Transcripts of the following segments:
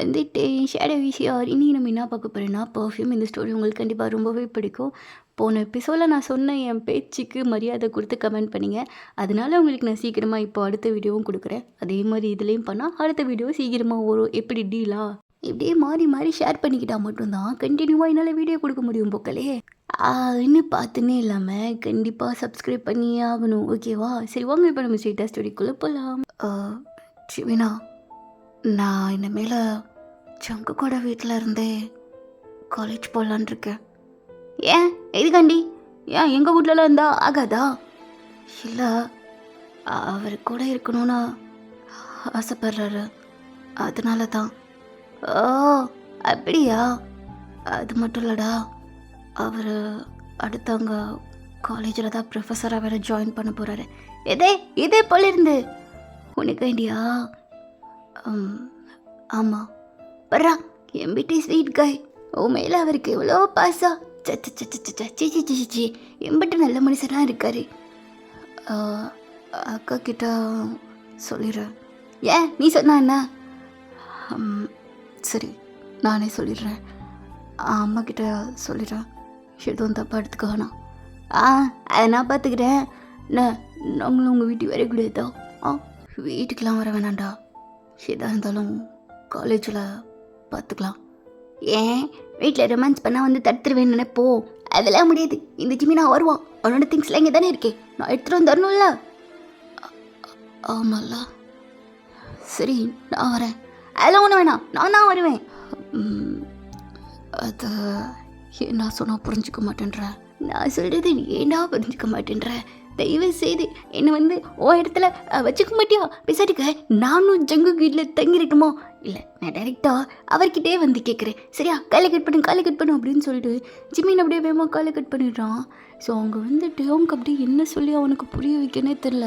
வந்துட்டேன். ஷேடோ விஷயம் இன்னைக்கு நம்ம என்ன பார்க்க போகிறோன்னா பர்ஃப்யூம். இந்த ஸ்டோரி உங்களுக்கு கண்டிப்பாக ரொம்பவே பிடிக்கும். போன எபிசோடில் நான் சொன்ன என் பேச்சுக்கு மரியாதை கொடுத்து கமெண்ட் பண்ணிங்க. அதனால உங்களுக்கு நான் சீக்கிரமாக இப்போ அடுத்த வீடியோவும் கொடுக்குறேன். அதே மாதிரி இதுலேயும் பண்ணால் அடுத்த வீடியோ சீக்கிரமாக வரும். எப்படி டீலா? இப்படியே மாறி மாறி ஷேர் பண்ணிக்கிட்டா மட்டும்தான் கண்டினியூவாக என்னால் வீடியோ கொடுக்க முடியும் போக்கலே. இன்னும் பார்த்துன்னே இல்லாமல் கண்டிப்பாக சப்ஸ்கிரைப் பண்ணியே ஆகணும். ஓகேவா? சரி வாங்க இப்போ நம்ம ஸ்ட்ரெயிட்டாக ஸ்டோரிக்குள்ளே போகலாம். சிவினா, நான் இனிமேல் சங்கு கூட வீட்டில் இருந்தே காலேஜ் போகலான் இருக்கேன். ஏன் எதுக்காண்டி? ஏன் எங்கள் வீட்லலாம் இருந்தால் ஆகாதா? இல்லை, அவர் கூட இருக்கணும்னு ஆசைப்படுறாரு, அதனால தான். ஓ அப்படியா? அது மட்டும் இல்லடா, அவர் அடுத்தவங்க காலேஜில் தான் ப்ரொஃபஸராக வேறு ஜாயின் பண்ண போகிறாரு. இதே போல இருந்து உனக்கு ஐடியா? ஆமாம், பர்றா எம்பிடி ஸ்வீட் காய். உன் மேலே அவருக்கு எவ்வளோ பாசா. சி எம்பிட்டு நல்ல மனுஷனாக இருக்காரு. அக்கா கிட்ட சொல்லிடுறேன். ஏன் நீ சொன்னா என்ன? சரி நானே சொல்லிடுறேன். அம்மா கிட்ட சொல்லிடுறேன். எதுவும் தப்பாக எடுத்துக்க வேணாம். அதை நான் பார்த்துக்கிறேன். நாங்களும் உங்கள் வீட்டுக்கு வர கூடாதா? வீட்டுக்கெலாம் வர வேணாண்டா. எதாக இருந்தாலும் காலேஜில் பார்த்துக்கலாம். ஏன் வீட்டில் ரொமான்ஸ் பண்ணால் வந்து தடுத்துருவேன்னு நினைப்போ? அதெல்லாம் முடியாது. இந்த ஜிமினா வருவான். அவனோட திங்ஸ்லாம் இங்கே தானே இருக்கே, நான் எடுத்துகிட்டு வந்து தரணும்ல. ஆமாம்ல, சரி நான் வரேன். அதெல்லாம் ஒன்றும் வேணாம், நான் தான் வருவேன். அது ஏன்னா சொன்னால் புரிஞ்சுக்க மாட்டேன்ற. நான் சொல்கிறது ஏன்னா புரிஞ்சுக்க மாட்டேன்ற. தயவு செய்து என்னை வந்து ஓ இடத்துல வச்சுக்க மாட்டியா? பேசாட்டுக்க நானும் ஜங்கு வீட்டில் தங்கிருக்கணுமோ? இல்லை, நான் டைரெக்டாக அவர்கிட்டே வந்து கேட்குறேன். சரியா? காலை கட் பண்ணு அப்படின்னு சொல்லிட்டு ஜிம்மின் அப்படியே வேகமாக காலை கட் பண்ணிடுறான். ஸோ அவங்க வந்துட்டு அவங்க அப்படியே என்ன சொல்லி அவனுக்கு புரிய வைக்கனே தெரில.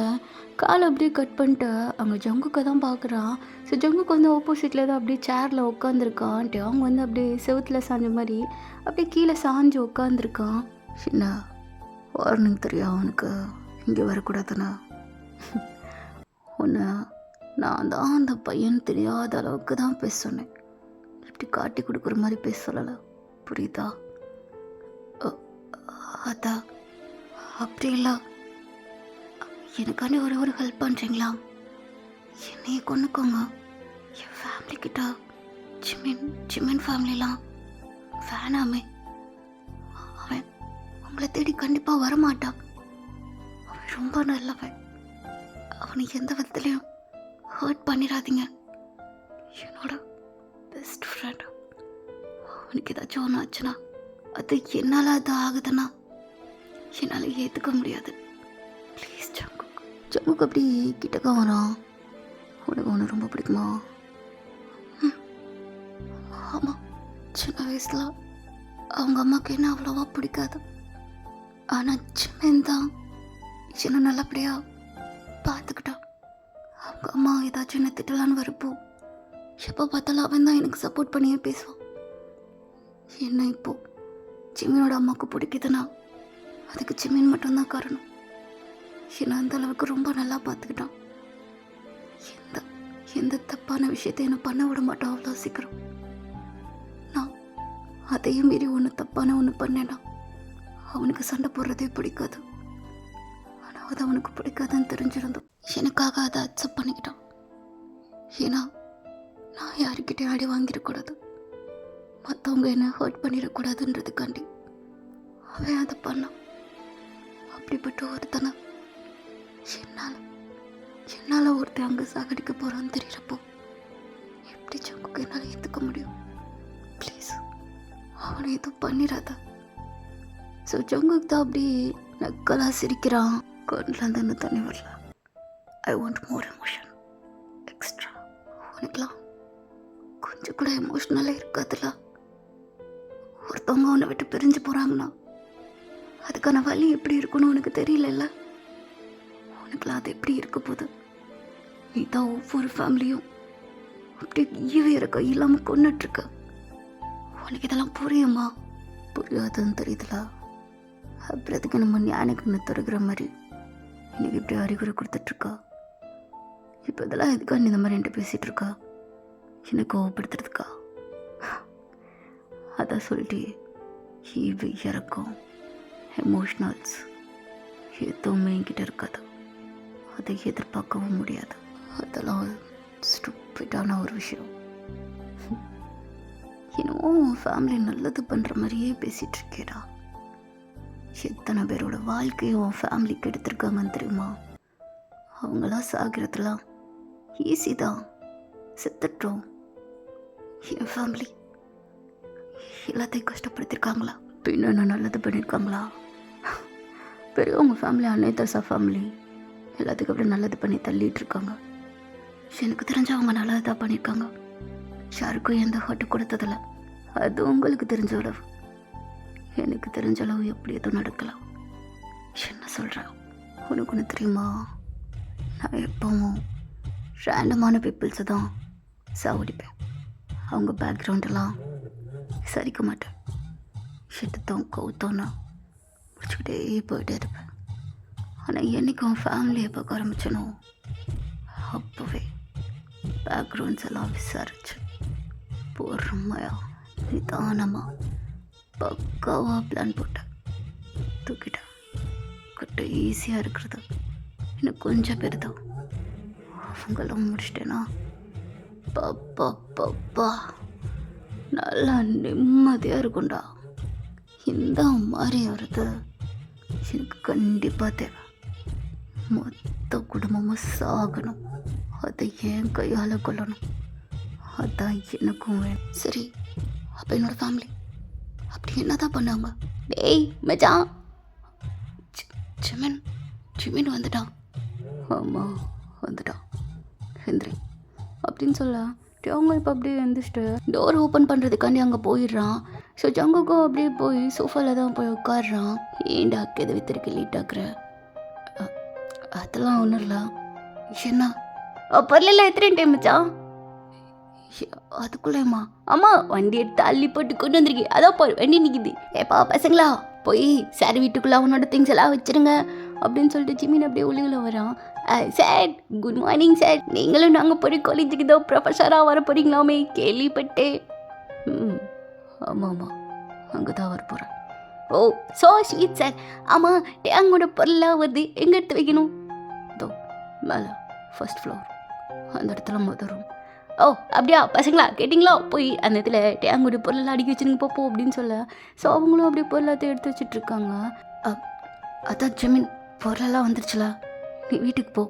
காலை அப்படியே கட் பண்ணிட்டு அவங்க ஜங்குக்கு தான் பார்க்குறான். ஸோ ஜங்குக்கு வந்து ஆப்போசிட்டில் தான் அப்படியே சேரில் உட்காந்துருக்கான்ட்டு அவங்க வந்து அப்படியே செவுத்தில் சாஞ்ச மாதிரி அப்படியே கீழே சாஞ்சு உட்காந்துருக்கான். என்ன வார்னிங் தெரியும் அவனுக்கு இங்கே வரக்கூடாதுண்ணா. ஒன்று நான் தான் அந்த பையன் தெரியாத அளவுக்கு தான் பேச சொன்னேன். இப்படி காட்டி கொடுக்குற மாதிரி பேச சொல்லலை, புரியுதா? அதான் அப்படி இல்லை. எனக்காண்டி ஒரு ஹெல்ப் பண்ணுறீங்களா? என்னையே கொண்டுக்கோங்க. என் ஃபேமிலி கிட்ட ஜிமின் ஃபேமிலிலாம் வேணாமே. அவன் உங்களை தேடி கண்டிப்பாக வரமாட்டான். அவன் ரொம்ப நல்லவன். அவனை எந்த விதத்துலையும் ஹர்ட் பண்ணிடாதீங்க. என்னோட பெஸ்ட் ஃப்ரெண்ட். அவனுக்கு ஏதாச்சும் ஒன்று ஆச்சுன்னா அது என்னால் அது ஆகுதுன்னா என்னால் ஏற்றுக்க முடியாது. ப்ளீஸ் ஜங்குக்கு அப்படி கிட்டக்க வரான். உனக்கு ஒன்று ரொம்ப பிடிக்குமா? ஆமாம், சின்ன வயசில் அவங்க அம்மாவுக்கு என்ன அவ்வளோவா பிடிக்காது. ஆனால் ஜிமின் தான் என்ன நல்லபடியாக பார்த்துக்கிட்டான். அவங்க அம்மா ஏதாச்சும் என்ன திட்டலான்னு வரப்போ எப்போ பார்த்தாலும் அவன் தான் எனக்கு சப்போர்ட் பண்ணியே பேசுவான். என்ன இப்போது ஜிமினோட அம்மாவுக்கு பிடிக்குதுன்னா அதுக்கு ஜிமின் மட்டும்தான் காரணம். என்னை அந்த அளவுக்கு ரொம்ப நல்லா பார்த்துக்கிட்டான். எந்த தப்பான விஷயத்தை என்ன பண்ண விட மாட்டான் அவ்வளோ சீக்கிரம். நான் அதையும் மீறி தப்பான ஒன்று பண்ணேன்னா அவனுக்கு சண்டை போடுறதே பிடிக்காது. ஆனால் அது அவனுக்கு பிடிக்காதுன்னு தெரிஞ்சிருந்தோம் எனக்காக அதை அக்செப்ட் பண்ணிக்கிட்டான். ஏன்னா நான் யாருக்கிட்டே அடி வாங்கிடக்கூடாது, மற்றவங்க என்ன ஹர்ட் பண்ணிடக்கூடாதுன்றதுக்காண்டி அவன் அதை பண்ணான். அப்படிப்பட்ட ஒருத்தனை என்னால் ஒருத்தன் அங்கே சாகடிக்க போகிறான்னு தெரியறப்போ எப்படி ஜங்குக்கு என்னால் ஏற்றுக்க முடியும்? ப்ளீஸ் அவனை எதுவும் பண்ணிடாத. ஸோ ஜங்குக்கு தான் அப்படி நக்கலாக சிரிக்கிறான். கண்ணில் என்ன தண்ணி வரல. I want more emotion extra. உனக்குலாம் கொஞ்சம் கூட எமோஷ்னலாக இருக்காதுல்ல? ஒருத்தவங்க உன்னை விட்டு பிரிஞ்சு போகிறாங்கன்னா அதுக்கான வலி எப்படி இருக்குன்னு உனக்கு தெரியல. உனக்குலாம் அது எப்படி இருக்க போகுது? நீ தான் ஒவ்வொரு ஃபேமிலியும் அப்படியே ஈவேற கை இல்லாமல் கொண்டுட்ருக்க. உனக்கு இதெல்லாம் புரியுமா? புரியாதுன்னு தெரியுதுல. அப்புறத்துக்கு நம்ம ஞானக்குன்னு தருகிற மாதிரி எனக்கு இப்படி அறிகுறி கொடுத்துட்ருக்கா. இப்போ இதெல்லாம் எதுக்காக இந்த மாதிரி என்கிட்ட பேசிகிட்டு இருக்கா? என்னை கோவப்படுத்துறதுக்கா? அதான் சொல்லிட்டு ஈவு இறக்கம் எமோஷ்னல்ஸ் எதுவுமே என்கிட்ட இருக்காது. அதை எதிர்பார்க்கவும் முடியாது. அதெல்லாம் ஸ்டூப்பிடான ஒரு விஷயம். என்னமோ உன் ஃபேமிலி நல்லது பண்ணுற மாதிரியே பேசிகிட்டு இருக்கேடா. எத்தனை பேரோட வாழ்க்கையை உன் ஃபேமிலிக்கு எடுத்திருக்காங்கன்னு தெரியுமா? அவங்களாம் சாகிறதுலாம் ஈஸி தான், செத்துட்டோம். என் ஃபேமிலி எல்லாத்தையும் கஷ்டப்படுத்திருக்காங்களா? பின்ன என்ன நல்லது பண்ணியிருக்காங்களா? பெரியவங்க ஃபேமிலி அன்னை தெரசா ஃபேமிலி எல்லாத்துக்கும் அப்படி நல்லது பண்ணி தள்ளிட்டு இருக்காங்க. எனக்கு தெரிஞ்ச அவங்க நல்லது தான் பண்ணியிருக்காங்க. யாருக்கும் எந்த ஹர்ட்டு கொடுத்ததில்ல. அது உங்களுக்கு தெரிஞ்ச அளவு. எனக்கு தெரிஞ்ச அளவு எப்படி எதுவும் நடக்கலாம். என்ன சொல்கிறேன்? உனக்கு ஒன்று தெரியுமா? நான் எப்பவும் ரேண்டமான பீப்புள்ஸை தான் சாவடிப்பேன். அவங்க பேக்ரவுண்டெல்லாம் விசாரிக்க மாட்டேன். எடுத்தோம் கவுத்தோன்னா முடிச்சுக்கிட்டே போயிட்டே இருப்பேன். ஆனால் என்றைக்கு அவன் ஃபேமிலியை பார்க்க ஆரம்பிச்சனோ அப்போவே பேக்ரவுண்ட்ஸ் எல்லாம் விசாரிச்சு பொறுமையாக நிதானமாக பக்காவாக பிளான் போட்டேன். தூக்கிட்டேன். கட்ட ஈஸியாக இருக்கிறது இன்னும் கொஞ்சம் பேர் தான். அவங்களாம் முடிச்சிட்டேன்னா பப்பா பப்பா நல்லா நிம்மதியாக இருக்கும்டா. இந்த மாதிரி வருது எனக்கு கண்டிப்பாக தேவை. மொத்த குடும்பமும் சாகணும். அதை என் கையால் கொல்லணும். அதான் எனக்கும் வேணும். சரி, அப்போ என்னோடய ஃபேமிலி அப்படி என்ன தான் பண்ணாங்க? டேய் மச்சான், ஜிமின் ஜிமின் வந்துட்டான். ஆமாம் வந்துட்டான் ஹெந்திரி அப்படின்னு சொல்ல அவங்க இப்போ அப்படியே எழுந்திரிச்சிட்டு டோர் ஓப்பன் பண்ணுறதுக்காண்டி அங்கே போயிடுறான். ஸோ ஜங்குக்கும் அப்படியே போய் சோஃபாவில் தான் போய் உட்காடுறான். ஏண்டா கெது வித்திருக்கு லேட் ஆக்குற? அதெல்லாம் ஒன்றும் இல்லை. என்ன பொருளெல்லாம் எத்தனை டைம் மச்சான்? அதுக்குள்ளேம்மா ஆமாம் வண்டி எடுத்து அள்ளி போட்டு கொண்டு வந்திருக்கேன். அதான் போய் வண்டி நிற்கிது. ஏப்பா பசங்களா போய் சார் வீட்டுக்குள்ளே அவனோட திங்ஸ் எல்லாம் வச்சுருங்க அப்படின்னு சொல்லிட்டு ஜிமின் அப்படியே ஒளிவில் வரான். சார் குட் மார்னிங் சார், நீங்களும் நாங்கள் போய் காலேஜுக்கு தான் ப்ரொஃபஸராக வர போகிறீங்களாமே கேள்விப்பட்டேன். ஆமாம் ஆமாம் அங்கே தான் வர போகிறேன். ஓ ஸோ ஸ்வீட் சார். ஆமாம் டேங்கோட பொருளாக வருது, எங்கே எடுத்து வைக்கணும்? தோ மேலே ஃபர்ஸ்ட் ஃப்ளோர் அந்த இடத்துல மொதல் ரூம். ஓ அப்படியா பசங்களா கேட்டிங்களா? போய் அந்த இடத்துல டேங்கோட பொருளெல்லாம் அடுக்கி வச்சுருங்க போப்போம் அப்படின்னு சொல்ல. ஸோ அவங்களும் அப்படியே பொருளாக எடுத்து வச்சுட்ருக்காங்க. அதான் ஜமீன் பொருளெல்லாம் வந்துருச்சுல, நீ வீட்டுக்கு போ.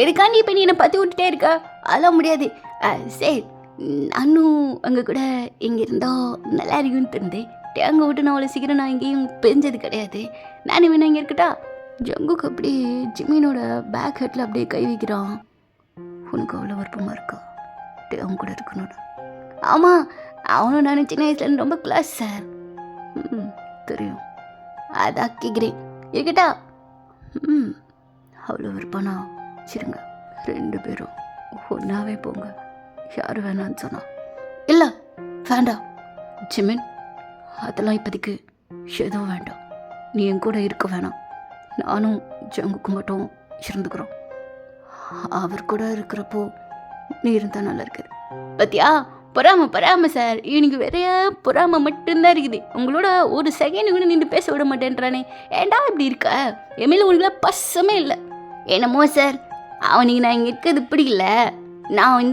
எதுக்காண்டி இப்போ நீ என்னை பற்றி விட்டுட்டே இருக்க? அதெல்லாம் முடியாது. சரி நானும் அங்கே கூட இங்கே இருந்தால் நல்லா இருக்குன்னு தெரிந்தேன். டேங்க விட்டு நான் அவ்வளோ சீக்கிரம் நான் எங்கேயும் பெஞ்சது கிடையாது. நானும் வேணா இங்கே இருக்கட்டா? ஜங்குக்கு அப்படியே ஜிமினோட பேக் ஹெட்டில் அப்படியே கை வைக்கிறான். உனக்கு அவ்வளோ விருப்பமாக இருக்கா அவங்க கூட இருக்கணும்? ஆமாம் அவனும் நானும் சின்ன வயசுலேருந்து ரொம்ப க்ளாஸ் சார். தெரியும், அதான் கேட்குறேன். இருக்கட்டா? அவ்வளோ விருப்பம்னா சரிங்க, 2 பேரும் ஒன்றாவே போங்க. யார் வேணான்னு சொன்னா? இல்லை வேண்டாம் ஜிமின், அதெல்லாம் இப்போதைக்கு எதுவும் வேண்டாம். நீ என் கூட இருக்க வேணாம். நானும் ஜங்குக்கு மட்டும் இருந்துக்கிறோம். அவர் கூட இருக்கிறப்போ நீ இருந்தால் நல்லா இருக்குது. பத்தியா பொறாம சார், இவனுக்கு வேறையா பொறாம மட்டும்தான் இருக்குது. உங்களோட ஒரு செகண்ட் கூட நின்று பேச விட மாட்டேன்றானே. ஏண்டா இப்படி இருக்க? எம்மையில் உனக்குலாம் பசமே இல்லை. என்னமோ சார், அவனுக்கு நான் இங்கே இருக்கிறது இப்படி இல்லை. நான்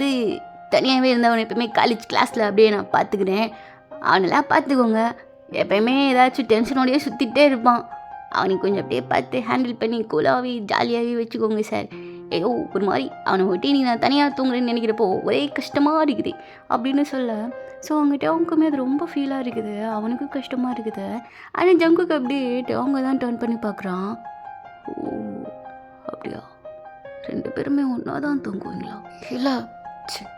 தனியாகவே இருந்தவனை எப்பயுமே காலேஜ் கிளாஸில் அப்படியே நான் பார்த்துக்கிறேன். அவனெல்லாம் பார்த்துக்கோங்க. எப்பயுமே ஏதாச்சும் டென்ஷனோடையே சுற்றிட்டே இருப்பான். அவனுக்கு கொஞ்சம் அப்படியே பார்த்து ஹேண்டில் பண்ணி கூலாகவே ஜாலியாகவே வச்சுக்கோங்க சார். ஏதோ ஒரு மாதிரி அவனை விட்டு நீ நான் தனியாக தூங்குறேன்னு நினைக்கிறப்போ ஒரே கஷ்டமாக இருக்குது அப்படின்னு சொல்ல. ஸோ அவங்ககிட்ட அவங்களுக்குமே அது ரொம்ப ஃபீலாக இருக்குது. அவனுக்கும் கஷ்டமாக இருக்குது. ஆனால் ஜங்குக்கு அப்படியே அவங்க தான் டர்ன் பண்ணி பார்க்குறான். ஓ அப்படியா, 2 பேருமே ஒன்றா தான் தூங்குவீங்களா? இல்லை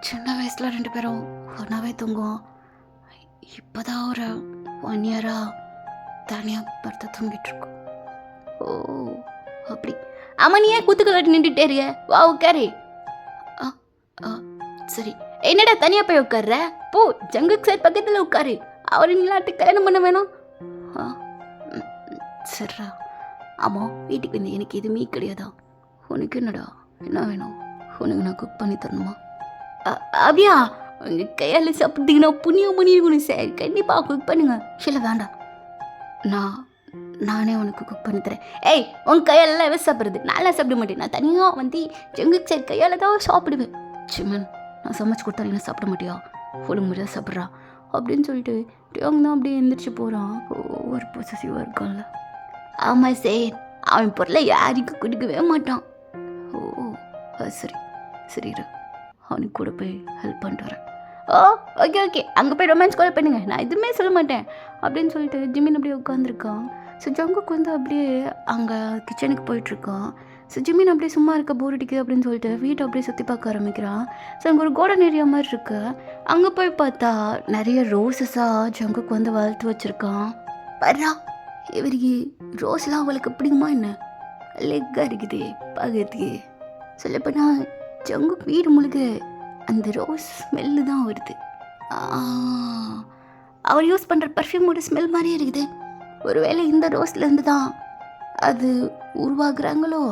சின்ன வயசில் 2 பேரும் ஒன்றாவே தூங்குவோம். இப்போ தான் ஒரு 1 இயராக தனியாக பார்த்து தூங்கிட்டு இருக்கோம். ஓ அப்படி. ஆமாம், நீ ஏன் குத்துக்க கட்டி நின்றுட்டே இருக்க? வா உட்காரு. சரி, என்னடா தனியாக போய் உட்கார்ற? போ ஜங்குக்கு சார் பக்கத்தில் உட்காரு. அவர் நீலாட்டு கல்யாணம் பண்ண வேணும். சரிடா. ஆமாம், வீட்டுக்கு வந்து எனக்கு எதுவுமே கிடையாதா? உனக்கு என்னடா என்ன வேணும்? உனக்கு நான் குக் பண்ணி தரணுமா? அப்படியா? உங்கள் கையால் சாப்பிட்டீங்கன்னா புண்ணியம் பண்ணிருக்கணும் சார். கண்டிப்பாக குக் பண்ணுங்க. இல்லை வேண்டாம், நானே உனக்கு குக் பண்ணி தரேன். ஏய், உன் கையாலெல்லாம் எவ்வளோ சாப்பிட்றது? நான்லாம் சாப்பிட மாட்டேன். நான் தனியாக வந்து ஜங்குக் சார் கையால் தான் சாப்பிடுவேன். சிமன், நான் சமைச்சு கொடுத்தா என்ன சாப்பிட மாட்டியா? ஒழுங்கு முடியாது சாப்பிட்றா அப்படின்னு சொல்லிட்டு அவங்க தான் அப்படியே எழுந்திரிச்சு போகிறான். ஒரு பொசசிவாக இருக்கான்ல. ஆமாம் சார், அவன் பொருளை யாருக்கும் கொடுக்கவே மாட்டான். ஓ சரி சரி, அவனுக்கு கூட போய் ஹெல்ப் பண்ணிட்டு வரேன். ஓ ஓகே ஓகே, அங்கே போய் ரொமான்ஸ் கால் பண்ணுங்க, நான் எதுவுமே சொல்ல மாட்டேன் அப்படின்னு சொல்லிட்டு ஜிமின் அப்படியே உட்காந்துருக்கான். ஸோ ஜங்குக் வந்து அப்படியே அங்கே கிச்சனுக்கு போயிட்டுருக்கான். ஸோ ஜிமின் அப்படியே சும்மா இருக்க போர் அடிக்குது அப்படின்னு சொல்லிட்டு வீட்டை அப்படியே சுற்றி பார்க்க ஆரம்பிக்கிறான். ஸோ அங்கே ஒரு கார்டன் ஏரியா மாதிரி இருக்கு. அங்கே போய் பார்த்தா நிறைய ரோஸஸாக ஜங்குக் வந்து வளர்த்து வச்சுருக்கான். பர்றா, இவருக்கு ரோஸ்லாம் அவளுக்கு பிடிக்குமா என்ன? லெக்காக இருக்குது பார்க்கறதுக்கு. சொல்லப்போனால் ஜங்குக் வீடு முழுக்க அந்த ரோஸ் ஸ்மெல்லு தான் வருது. அவர் யூஸ் பண்ணுற பர்ஃப்யூமோட ஸ்மெல் மாதிரியே இருக்குது. ஒருவேளை இந்த ரோஸ்லேருந்து தான் அது உருவாக்குறாங்களோ?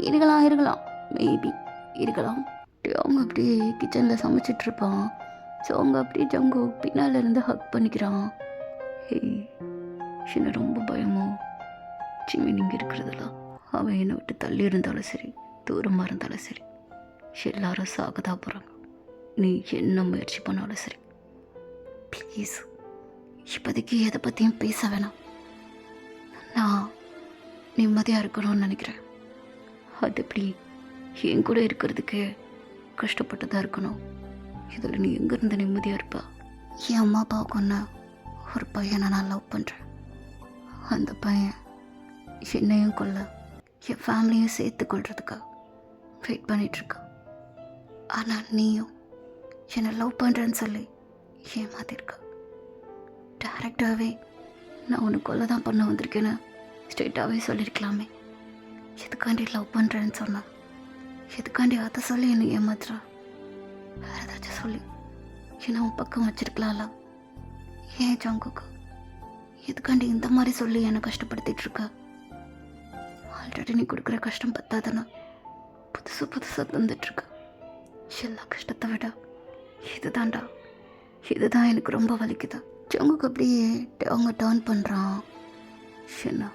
இருக்கலாம், மேபி இருக்கலாம். அவங்க அப்படியே கிச்சனில் சமைச்சிட்ருப்பான். ஸோ அவங்க அப்படியே ஜங்கு பின்னால் இருந்து ஹக் பண்ணிக்கிறான். என்ன ரொம்ப பயமோ சிம்மி நீங்கள் இருக்கிறதுல? அவன் என்னை விட்டு தள்ளி இருந்தாலும் சரி, தூரமாக இருந்தாலும் சரி, எல்லாரும் சாகதா போகிறாங்க. நீ என்ன முயற்சி பண்ணாலும் சரி, ப்ளீஸ் இப்போதைக்கு எதை பற்றியும் பேச வேணாம். நான் நிம்மதியாக இருக்கணும்னு நினைக்கிறேன். அது எப்படி என் கூட இருக்கிறதுக்கு கஷ்டப்பட்டு தான் இருக்கணும். இதில் நீ எங்கேருந்து நிம்மதியாக இருப்பா? என் அம்மா அப்பா கொன்ன ஒரு பையனை நான் லவ் பண்ணுறேன். அந்த பையன் என்னையும் கொல்ல, என் ஃபேமிலியும் சேர்த்து கொள்றதுக்காக வெயிட் பண்ணிகிட்ருக்கான். ஆனால் நீயும் என்னை லவ் பண்ணுறேன்னு சொல்லி ஏமாத்திருக்க. டேரெக்டாகவே நான் உன்னை கொல்ல தான் பண்ண வந்திருக்கேன்னு ஸ்ட்ரெயிட்டாகவே சொல்லியிருக்கலாமே. எதுக்காண்டி லவ் பண்ணுறேன்னு சொன்னேன்? எதுக்காண்டி அதை சொல்லி என்னை ஏமாத்துறா? வேறு ஏதாச்சும் சொல்லி என்னை உன் பக்கம் வச்சிருக்கலாம்ல. ஏன் ஜங்குக்கு எதுக்காண்டி இந்த மாதிரி சொல்லி என்னை கஷ்டப்படுத்திட்டு இருக்க? ஆல்ரெடி நீ கொடுக்குற கஷ்டம் பத்தாதானே புதுசாக தந்துட்டுருக்க. எல்லா கஷ்டத்தை விட இதுதான் எனக்கு ரொம்ப வலிக்குது. ஜங்குக்கு அப்படியே அவங்க டர்ன் பண்ணுறான். என்ன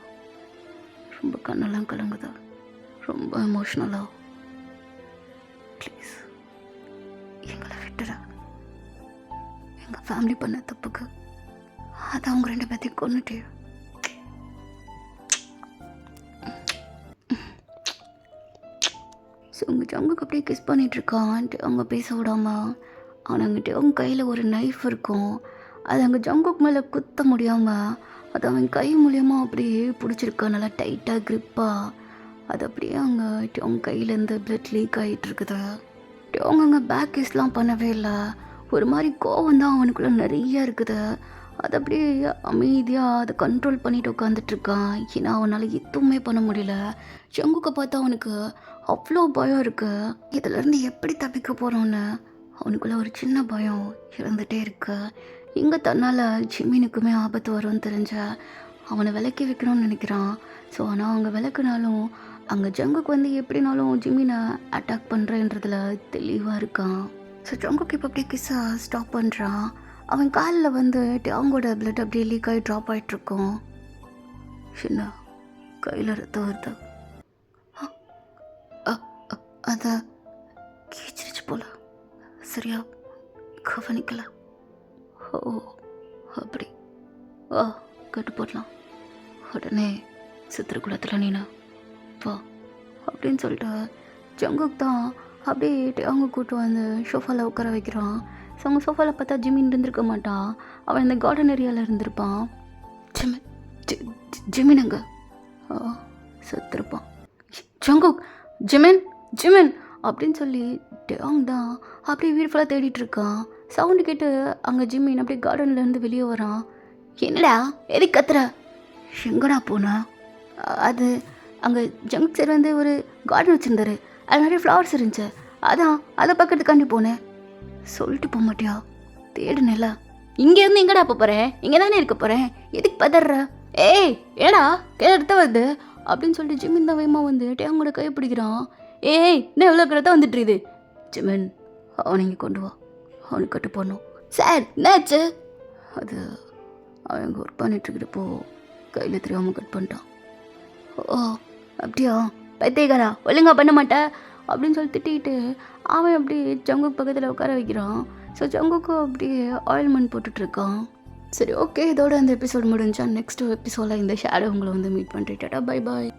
ரொம்ப கண்ணெல்லாம் கலங்குதா? ரொம்ப எமோஷ்னலாக? ப்ளீஸ் எங்களை விட்டுற. எங்கள் ஃபேமிலி பண்ண தப்புக்கு அதை அவங்க 2 பேர்த்தையும் கொன்னுட்டே. ஸோ உங்கள் ஜங்குக்கு அப்படியே கிஸ் பண்ணிகிட்ருக்கான். அவங்க பேச விடாமல் அவனுங்கிட்ட அவங்க கையில் ஒரு நைஃப் இருக்கும். அது அங்கே ஜங்குக்கு மேலே குத்த முடியாமல் அது அவன் கை மூலியமாக அப்படியே பிடிச்சிருக்கான், நல்லா டைட்டாக க்ரிப்பாக. அது அப்படியே அவங்க கையிலேருந்து பிளட் லீக் ஆகிட்டு இருக்குது. அவங்க அங்கே பேக் கிஸ்லாம் பண்ணவே இல்லை. ஒரு மாதிரி கோவம் தான் அவனுக்குள்ளே நிறைய இருக்குது. அது அப்படியே அமைதியாக அதை கண்ட்ரோல் பண்ணிட்டு உட்காந்துட்ருக்கான். ஏன்னா அவனால் எதுவுமே பண்ண முடியல. ஜங்குக்கை பார்த்தா அவனுக்கு அவ்வளோ பயம் இருக்குது. இதிலேருந்து எப்படி தப்பிக்க போகிறோன்னு அவனுக்குள்ளே ஒரு சின்ன பயம் இருந்துகிட்டே இருக்கு. எங்கே தன்னால் ஜிமினுக்குமே ஆபத்து வரும்னு தெரிஞ்ச அவனை விலக்கி வைக்கணும்னு நினைக்கிறான். ஸோ ஆனால் அவங்க விளக்குனாலும் அங்கே ஜங்குக்கு வந்து எப்படினாலும் ஜிமினை அட்டாக் பண்ணுறேன்றதுல தெளிவாக இருக்கான். ஸோ ஜங்குக்கு இப்போ அப்படியே கிஸ்ஸை ஸ்டாப் பண்ணுறான். அவன் காலில் வந்து அவங்களோட பிளட் அப்படியே லீக் ஆகி ட்ராப் ஆகிட்ருக்கோம். என்ன கையில் ரத்தம் வருது? அதை கீச்சிருச்சு போல, சரியா கவனிக்கல. ஓ அப்படி கட்டு போடலாம். உடனே சித்திரக்குளத்தில் நீனா வா அப்படின்னு சொல்லிட்டு ஜங்குக் தான் அப்படியே அவங்க கூட்டு வந்து சோஃபாவில் உட்கார வைக்கிறான். ஸோ அவங்க சோஃபாவில் பார்த்தா ஜிமின் இருந்திருக்க மாட்டான். அவன் இந்த கார்டன் ஏரியாவில் இருந்திருப்பான். ஜிமின் அங்கே செத்துருப்பான். ஜங்குக் ஜிமின் அப்படின்னு சொல்லி டேங் தான் அப்படியே வீடு ஃபுல்லாக தேடிட்டுருக்கான். சவுண்டு கேட்டு அங்கே ஜிமின் அப்படியே கார்டன்லேருந்து வெளியே வரான். என்னடா எதுக்கு கத்துற? எங்கடா போனா? அது அங்கே ஜங்குக் சார் வந்து ஒரு கார்டன் வச்சுருந்தாரு, அது நிறைய ஃப்ளவர்ஸ் இருந்துச்சு, அதான் அதை பக்கத்துக்காண்டி போனேன். சொல்லிட்டு போக மாட்டியா? தேடுனேல. இங்கேருந்து எங்கடா போகிறேன்? இங்கே தானே இருக்க போகிறேன், எதுக்கு பதற? ஏய் ஏடா கே எடுத்த வருது அப்படின்னு சொல்லிட்டு ஜிமின் தான் வேகமாக வந்து டேங்கோட கையை பிடிக்கிறான். ஏய் என்ன எவ்வளோ கிடத்த வந்துட்டுருக்குது? ஜிமின் அவனை இங்கே கொண்டு வா, அவனுக்கு கட்டு போடணும். சார் என்னாச்சு? அது அவன் இங்கே ஒர்க் பண்ணிட்டுருக்கிறப்போ கையில் தெரியாமல் கட் பண்ணிட்டான். ஓ அப்படியா, பைத்தியக்காரா, ஒழுங்கா பண்ண மாட்டேன் அப்படின்னு சொல்லி திட்டிக்கிட்டு அவன் அப்படியே ஜங்குக்கு பக்கத்தில் உட்கார வைக்கிறான். ஸோ ஜங்குக்கும் அப்படியே ஆயில்மெண்ட் போட்டுட்ருக்கான். சரி ஓகே, இதோட அந்த எபிசோட் முடிஞ்சா நெக்ஸ்ட் எபிசோடில் இந்த ஷேடோ உங்களை வந்து மீட் பண்ணுறேன். Tata, bye bye.